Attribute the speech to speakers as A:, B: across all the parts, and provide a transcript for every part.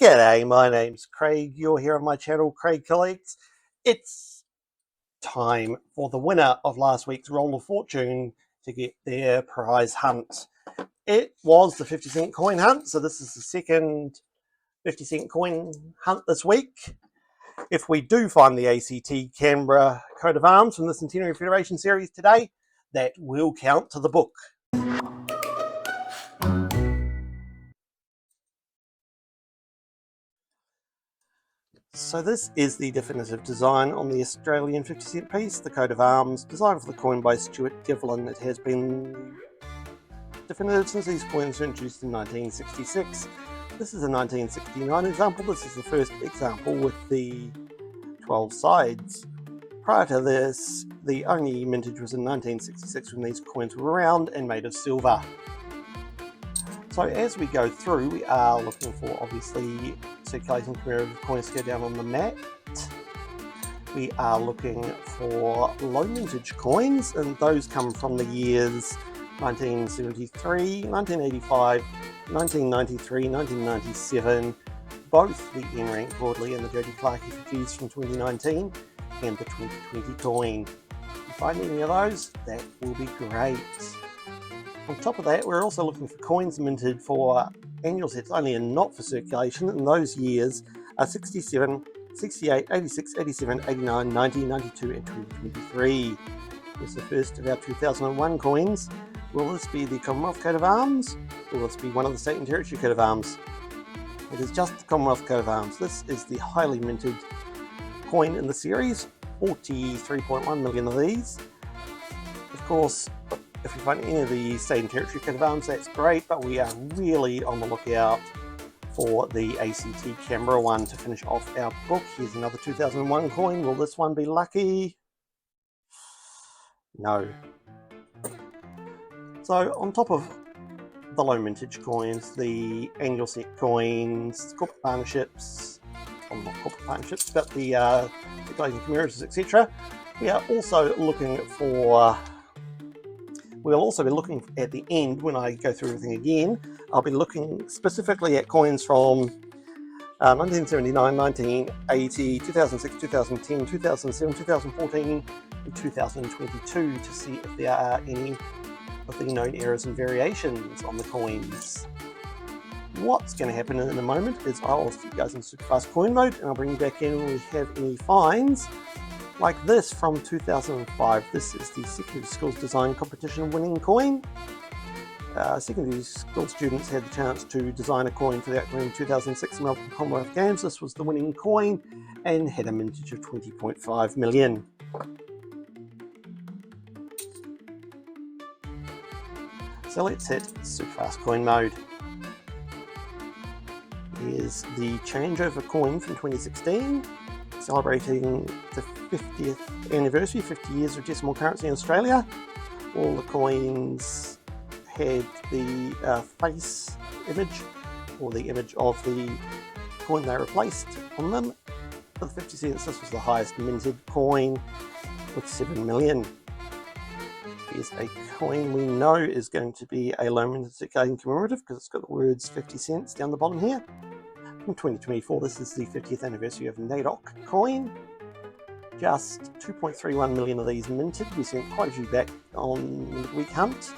A: G'day, my name's Craig. You're here on my channel, Craig Collects. It's time for the winner of last week's Roll of Fortune to get their prize hunt. It was the 50-cent coin hunt, so this is the second 50-cent coin hunt this week. If we do find the ACT Canberra coat of arms from the Centenary Federation series today, that will count to the book. So this is the definitive design on the Australian 50-cent piece, the coat of arms, designed for the coin by Stuart Devlin. It has been definitive since these coins were introduced in 1966. This is a 1969 example. This is the first example with the 12 sides. Prior to this, the only mintage was in 1966 when these coins were round and made of silver. So as we go through, we are looking for, obviously, circulating commemorative coins to go down on the mat. We are looking for low mintage coins, and those come from the years 1973, 1985, 1993, 1997, both the N Rank Broadley and the Jody Clark effigies from 2019, and the 2020 coin. If you find any of those, that will be great. On top of that, we're also looking for coins minted for annual sets only and not for circulation, and those years are 67, 68, 86, 87, 89, 90, 92 and 2023. Here's the first of our 2001 coins. Will this be the Commonwealth coat of arms? Will this be one of the state and territory coat of arms? It is just the Commonwealth coat of arms. This is the highly minted coin in the series, 43.1 million of these. Of course, if we find any of the state and territory coat of arms, that's great, but we are really on the lookout for the ACT Canberra one to finish off our book. Here's another 2001 coin. Will this one be lucky? No. So on top of the low mintage coins, the annual set coins, corporate partnerships, well, not corporate partnerships, but the circulating commemoratives, etc. We are also looking for... We'll also be looking at the end, when I go through everything again, I'll be looking specifically at coins from 1979, 1980, 2006, 2010, 2007, 2014, and 2022 to see if there are any of the known errors and variations on the coins. What's going to happen in a moment is I'll stick you guys in super fast coin mode, and I'll bring you back in when we have any finds. Like this from 2005. This is the Secondary Schools Design Competition winning coin. Secondary school students had the chance to design a coin for the upcoming 2006 Melbourne Commonwealth Games. This was the winning coin and had a mintage of 20.5 million. So let's hit super fast coin mode. Here's the changeover coin from 2016. Celebrating the 50th anniversary, 50 years of decimal currency in Australia. All the coins had the face image, or the image of the coin they replaced on them. For the 50 cents, this was the highest minted coin with 7 million. Here's a coin we know is going to be a low minted circulating commemorative because it's got the words 50 cents down the bottom here. In 2024, this is the 50th anniversary of NAIDOC coin. Just 2.31 million of these minted. We sent quite a few back on the midweek hunt.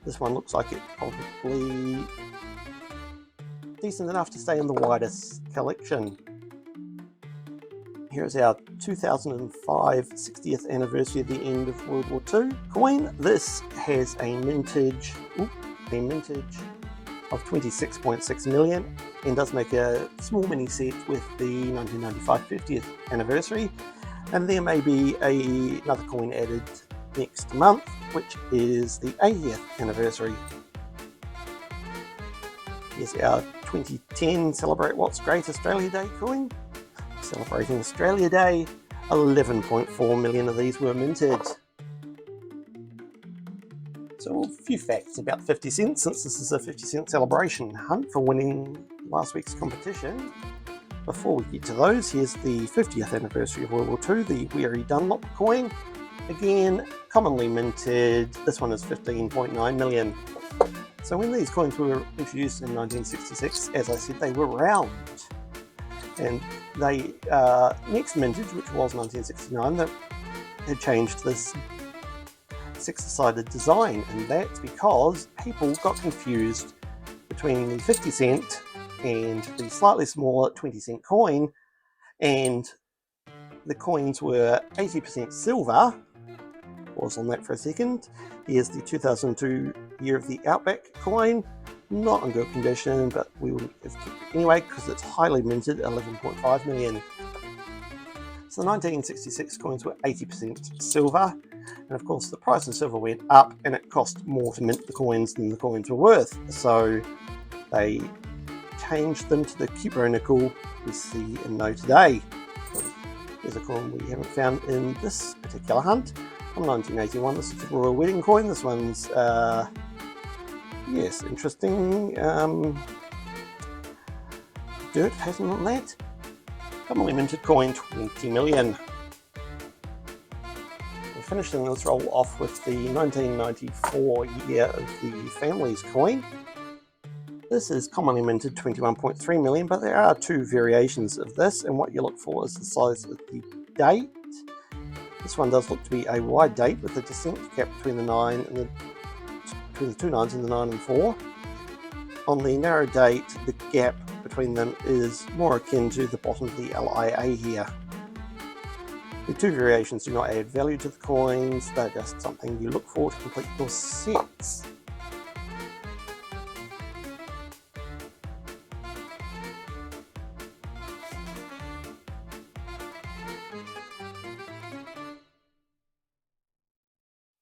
A: This one looks like it's probably decent enough to stay in the widest collection. Here's our 2005 60th anniversary of the end of World War II coin. This has a mintage of 26.6 million and does make a small mini set with the 1995 50th anniversary, and there may be another coin added next month, which is the 80th anniversary. Here's our 2010 Celebrate What's Great Australia Day coin. Celebrating Australia Day, 11.4 million of these were minted. So a few facts about 50 cents, since this is a 50 cent celebration hunt for winning last week's competition. Before we get to those, here's the 50th anniversary of World War II, the Weary Dunlop coin. Again, commonly minted. This one is 15.9 million. So when these coins were introduced in 1966, as I said, they were round. And they next mintage, which was 1969, that had changed this six-sided design, and that's because people got confused between the 50 cent and the slightly smaller 20 cent coin, and the coins were 80% silver. Pause on that for a second. Here's the 2002 Year of the Outback coin, not in good condition, but we wouldn't have kept it anyway because it's highly minted, 11.5 million. So the 1966 coins were 80% silver, and of course the price of silver went up and it cost more to mint the coins than the coins were worth, so they changed them to the Cupro nickel we see and know today. Here's a coin we haven't found in this particular hunt from 1981. This is the Royal Wedding coin. This one's yes, interesting dirt pattern on that. Commonly minted coin, 20 million. We're finishing this roll off with the 1994 Year of the Families coin. This is commonly minted 21.3 million, but there are two variations of this, and what you look for is the size of the date. This one does look to be a wide date with a distinct gap between the 9 and between the two 9s and the 9 and 4. On the narrow date, the gap between them is more akin to the bottom of the LIA here. The two variations do not add value to the coins, they're just something you look for to complete your sets.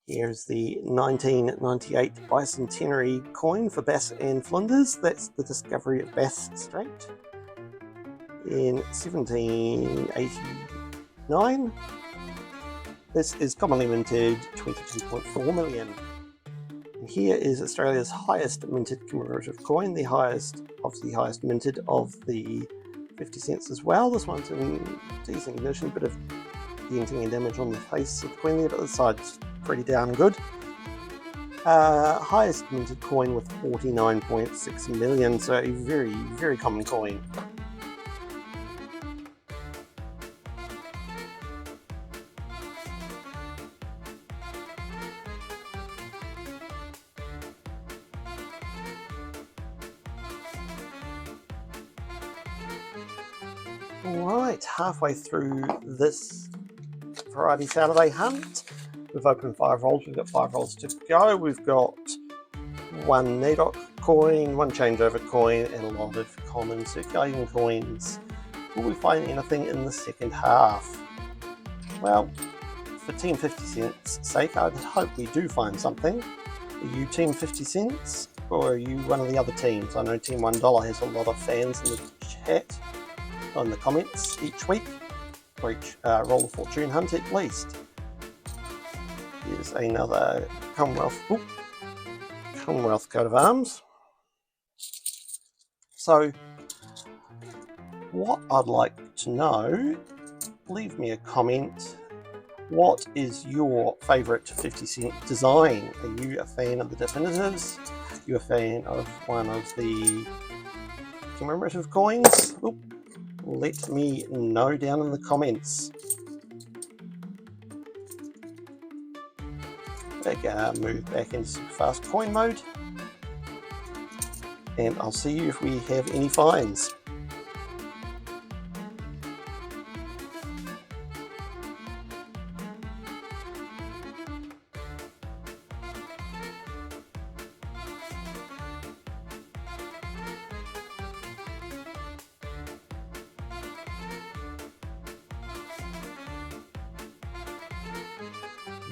A: Here's the 1998 Bicentenary coin for Bass and Flinders. That's the discovery of Bass Strait in 1789. This is commonly minted 22.4 million. And here is Australia's highest minted commemorative coin, the highest, obviously the highest minted of the 50 cents as well. This one's in decent condition, bit of denting and damage on the face of the coin there, but the side's pretty darn good. Highest minted coin with 49.6 million, so a very, very common coin. Alright, halfway through this Variety Saturday hunt. We've opened 5 rolls, we've got 5 rolls to go. We've got 1 NAIDOC coin, 1 changeover coin, and a lot of common circulating coins. Will we find anything in the second half? Well, for Team 50 Cents' sake, I'd hope we do find something. Are you Team 50 Cents, or are you one of the other teams? I know Team $1 has a lot of fans in the chat, in the comments each week, for each Roll of Fortune hunt at least. Here's another Commonwealth coat of arms. So, what I'd like to know, leave me a comment. What is your favourite 50 cent design? Are you a fan of the definitives? Are you a fan of one of the commemorative coins? Ooh, let me know down in the comments. Move back into super fast coin mode, and I'll see you if we have any finds.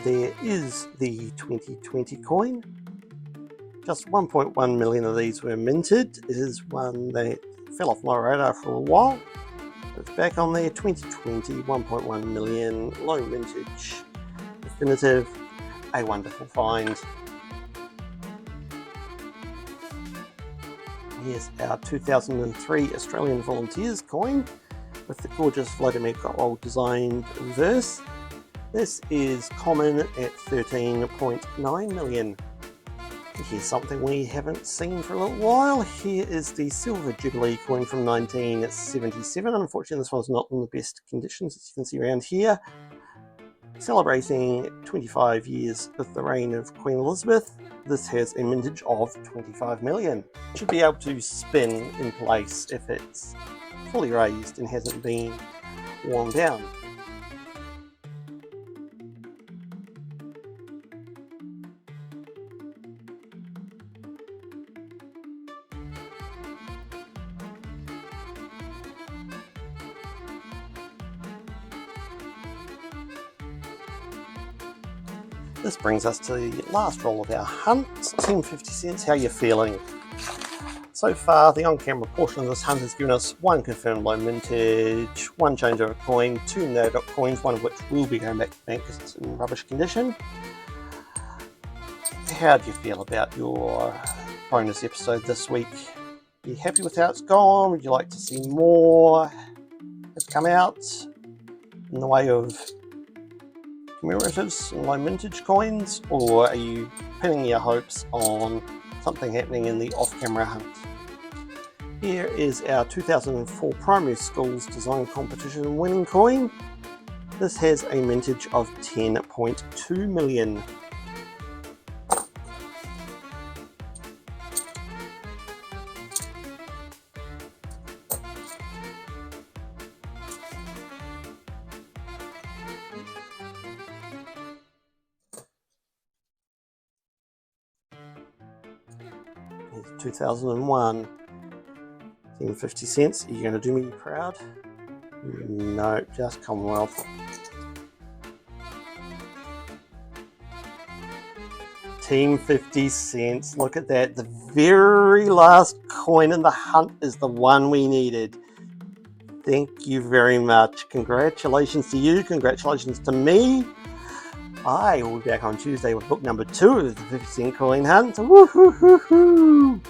A: There is the 2020 coin. Just 1.1 million of these were minted. It is one that fell off my radar for a while. It's back on there, 2020, 1.1 million, low mintage, definitive, a wonderful find. Here's our 2003 Australian Volunteers coin with the gorgeous Vladimir Gottwald designed verse. This is common at 13.9 million. Here's something we haven't seen for a little while. Here is the Silver Jubilee coin from 1977. Unfortunately, this one's not in the best conditions, as you can see around here. Celebrating 25 years of the reign of Queen Elizabeth, this has a mintage of 25 million. It should be able to spin in place if it's fully raised and hasn't been worn down. This brings us to the last roll of our hunt. Team 50 cents, how are you feeling? So far, the on-camera portion of this hunt has given us one confirmed low mintage, one change of a coin, two no-dot coins, one of which will be going back to the bank because it's in rubbish condition. How do you feel about your bonus episode this week? Are you happy with how it's gone? Would you like to see more have come out in the way of commemoratives and low mintage coins, or are you pinning your hopes on something happening in the off-camera hunt? Here is our 2004 primary schools design competition winning coin. This has a mintage of 10.2 million. Here's 2001. 50 cents. Are you going to do me proud? No, just Commonwealth. Team 50 cents. Look at that. The very last coin in the hunt is the one we needed. Thank you very much. Congratulations to you. Congratulations to me. I will be back on Tuesday with book number 2 of the 50 cent coin hunt. Woo-hoo-hoo-hoo.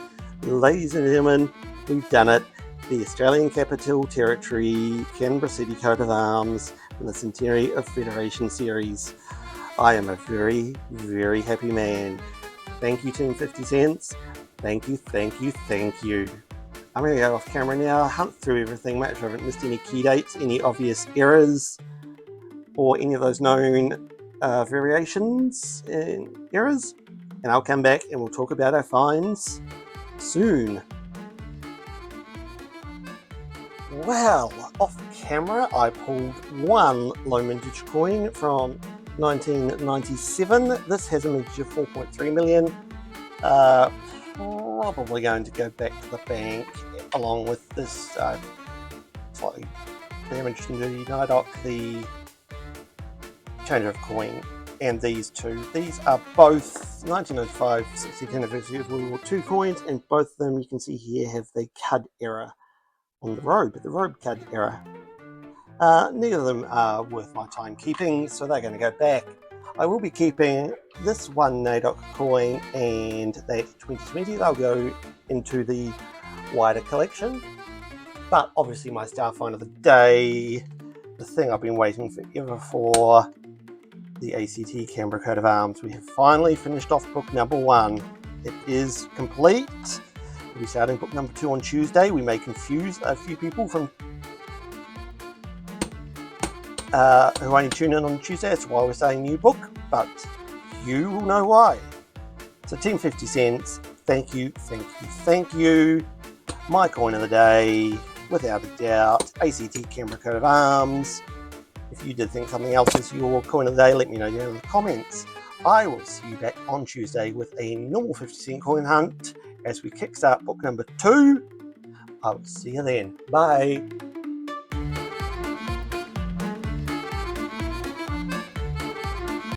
A: Ladies and gentlemen, we've done it. The Australian Capital Territory Canberra City coat of arms from the Centenary Federation series. I am a very, very happy man. Thank you, Team 50 cents. Thank you, thank you, thank you. I'm going to go off camera now, hunt through everything, make sure I haven't missed any key dates, any obvious errors, or any of those known variations and errors. And I'll come back and we'll talk about our finds soon. Well, off camera, I pulled one low mintage coin from 1997. This has a mintage of 4.3 million. Probably going to go back to the bank along with this slightly damaged no-dot, the change of coin, and these two. These are both 1995 60th anniversary of World War II coins, and both of them you can see here have the cud error on the robe cud error. Neither of them are worth my time keeping, so they're going to go back. I will be keeping this one no-dot coin and that 2020. They'll go into the wider collection. But obviously my star find of the day, the thing I've been waiting forever for, the ACT Canberra coat of arms. We have finally finished off book number 1. It is complete. We'll be starting book number 2 on Tuesday. We may confuse a few people from who only tune in on Tuesday. That's why we're saying new book, but you will know why. So Team 50 cents, thank you, thank you, thank you. My coin of the day, without a doubt, ACT Canberra coat of arms. If you did think something else is your coin of the day, let me know down in the comments. I will see you back on Tuesday with a normal 50 cent coin hunt as we kickstart book number 2. I will see you then. Bye.